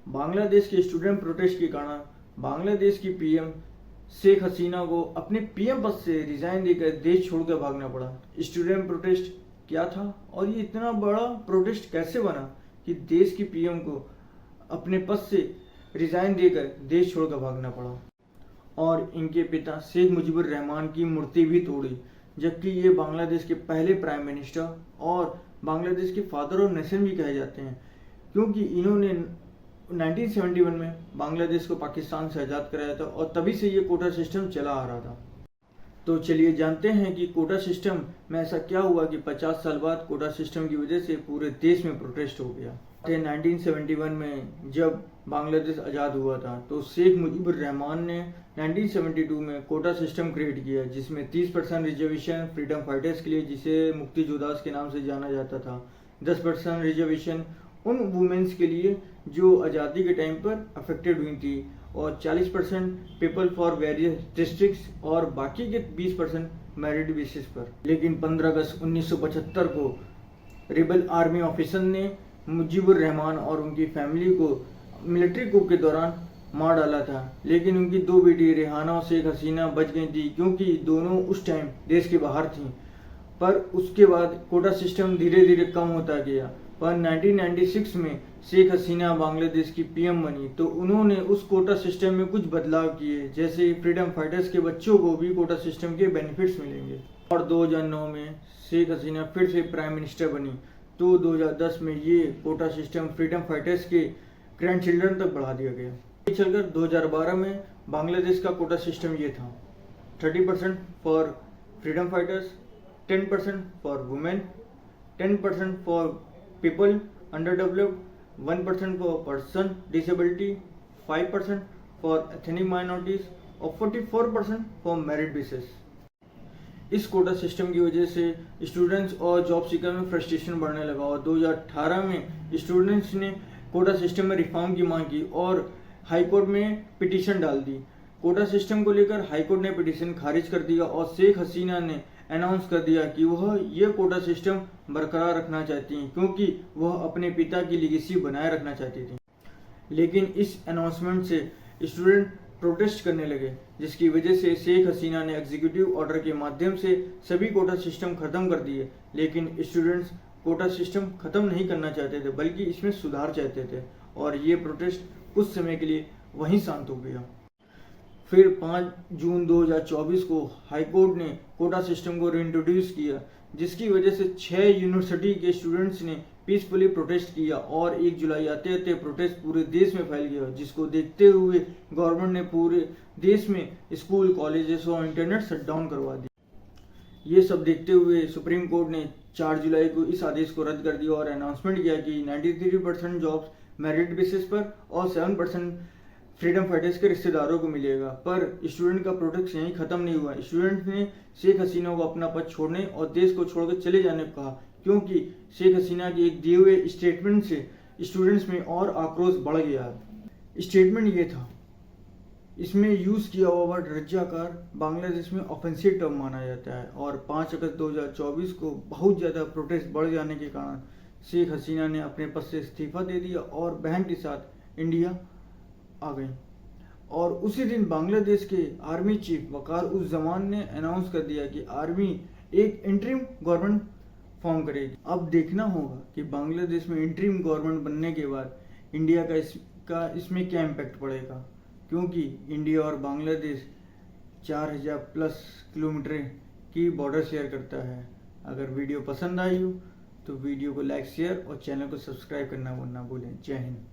बांग्लादेश के student protest के कारण बांग्लादेश की पीएम शेख हसीना को अपने पीएम पद से रिजाइन देकर देश छोड़कर भागना पड़ा। स्टूडेंट प्रोटेस्ट क्या था और ये इतना बड़ा प्रोटेस्ट कैसे बना कि देश की पीएम को अपने पद से रिजाइन देकर देश छोड़कर भागना पड़ा। और इनके पिता शेख मुजीबुर रहमान की मूर्ति भी तोड़ी, जबकि ये बांग्लादेश के पहले प्राइम मिनिस्टर और बांग्लादेश के फादर ऑफ नेशन भी कहे जाते हैं, क्योंकि इन्होंने 1971 में बांग्लादेश को पाकिस्तान से आज़ाद कराया था और तभी से ये कोटा सिस्टम चला आ रहा था। तो चलिए जानते हैं कि कोटा सिस्टम में ऐसा क्या हुआ कि 50 साल बाद कोटा सिस्टम की वजह से पूरे देश में प्रोटेस्ट हो गया। 1971 में जब बांग्लादेश आज़ाद हुआ था तो शेख मुजीबुर रहमान ने 1972 में कोटा सिस्टम क्रिएट किया, जिसमें 30% रिजर्वेशन फ्रीडम फाइटर्स के लिए, जिसे मुक्ति जोधास के नाम से जाना जाता था, 10% रिजर्वेशन उन वुमेन्स के लिए जो आज़ादी के टाइम पर अफेक्टेड हुई थी, और 40% पीपल फॉर वेरियस डिस्ट्रिक्ट्स, और बाकी के 20% मेरिट बेसिस पर। लेकिन 15 अगस्त 1975 को रिबल आर्मी ऑफिसर ने मुजीबुर रहमान और उनकी फैमिली को मिलिट्री coup के दौरान मार डाला था। लेकिन उनकी दो बेटी रेहाना और शेख हसीना बच गई थी, क्योंकि दोनों उस टाइम देश के बाहर थीं। पर उसके बाद कोटा सिस्टम धीरे धीरे कम होता गया। पर 1996 में शेख हसीना बांग्लादेश की पीएम बनी तो उन्होंने उस कोटा सिस्टम में कुछ बदलाव किए, जैसे फ्रीडम फाइटर्स के बच्चों को भी कोटा सिस्टम के बेनिफिट्स मिलेंगे। और 2009 में शेख हसीना फिर से प्राइम मिनिस्टर बनी तो 2010 में ये कोटा सिस्टम फ्रीडम फाइटर्स के ग्रैंड चिल्ड्रन तक बढ़ा दिया गया। चलकर 2012 में बांग्लादेश का कोटा सिस्टम ये था: 30% for freedom fighters, 10% for women, 10% for people underdeveloped, 1% for person disability, 5% for ethnic minorities और 44% for merit basis। इस कोटा सिस्टम की वजह से स्टूडेंट्स और जॉब सीकर में फ्रस्ट्रेशन बढ़ने लगा और 2018 में स्टूडेंट्स ने कोटा सिस्टम में रिफॉर्म की मांग की और हाई कोर्ट में पिटीशन डाल दी। कोटा सिस्टम को लेकर हाई कोर्ट ने पिटीशन खारिज कर दिया और शेख हसीना ने अनाउंस कर दिया कि वह ये कोटा सिस्टम बरकरार रखना चाहती हैं, क्योंकि वह अपने पिता की लीगेसी बनाए रखना चाहती थी। लेकिन इस अनाउंसमेंट से स्टूडेंट प्रोटेस्ट करने लगे, जिसकी वजह से शेख हसीना ने एग्जीक्यूटिव ऑर्डर के माध्यम से सभी कोटा सिस्टम खत्म कर दिए। लेकिन स्टूडेंट्स कोटा सिस्टम खत्म नहीं करना चाहते थे, बल्कि इसमें सुधार चाहते थे, और ये प्रोटेस्ट कुछ समय के लिए वहीं शांत हो गया। फिर 5 जून 2024 को हाई कोर्ट ने कोटा सिस्टम को रीइंट्रोड्यूस किया, जिसकी वजह से 6 यूनिवर्सिटी के स्टूडेंट्स ने पीसफुली प्रोटेस्ट किया और 1 जुलाई आते आते प्रोटेस्ट पूरे देश में फैल गया, जिसको देखते हुए गवर्नमेंट ने पूरे देश में स्कूल, कॉलेजेस और इंटरनेट शटडाउन करवा दिया। ये सब देखते हुए सुप्रीम कोर्ट ने 4 जुलाई को इस आदेश को रद्द कर दिया और अनाउंसमेंट किया कि 93% जॉब्स मेरिट बेसिस पर और 7% फ्रीडम फाइटर्स के रिश्तेदारों को मिलेगा। पर स्टूडेंट का प्रोटेस्ट यहीं खत्म नहीं हुआ। स्टूडेंट ने शेख हसीना को अपना पद छोड़ने और देश को छोड़कर चले जाने को कहा, क्योंकि शेख हसीना के एक दिए हुए स्टेटमेंट से स्टूडेंट्स में और आक्रोश बढ़ गया। स्टेटमेंट ये था, इसमें यूज किया हुआ वर्ड रज्जाकार बांग्लादेश में ऑफेंसिव टर्म माना जाता है, और 5 अगस्त 2024 को बहुत ज़्यादा प्रोटेस्ट बढ़ जाने के कारण शेख हसीना ने अपने पद से इस्तीफा दे दिया और बहन के साथ इंडिया आ गई। और उसी दिन बांग्लादेश के आर्मी चीफ वकार उस जमान ने अनाउंस कर दिया कि आर्मी एक इंटरिम गवर्नमेंट फॉर्म करेगी। अब देखना होगा कि बांग्लादेश में इंटरिम गवर्नमेंट बनने के बाद इंडिया का इसमें क्या इम्पैक्ट पड़ेगा, क्योंकि इंडिया और बांग्लादेश 4000 प्लस किलोमीटर की बॉर्डर शेयर करता है। अगर वीडियो पसंद आई हो तो वीडियो को लाइक, शेयर और चैनल को सब्सक्राइब करना ना भूलें। जय हिंद।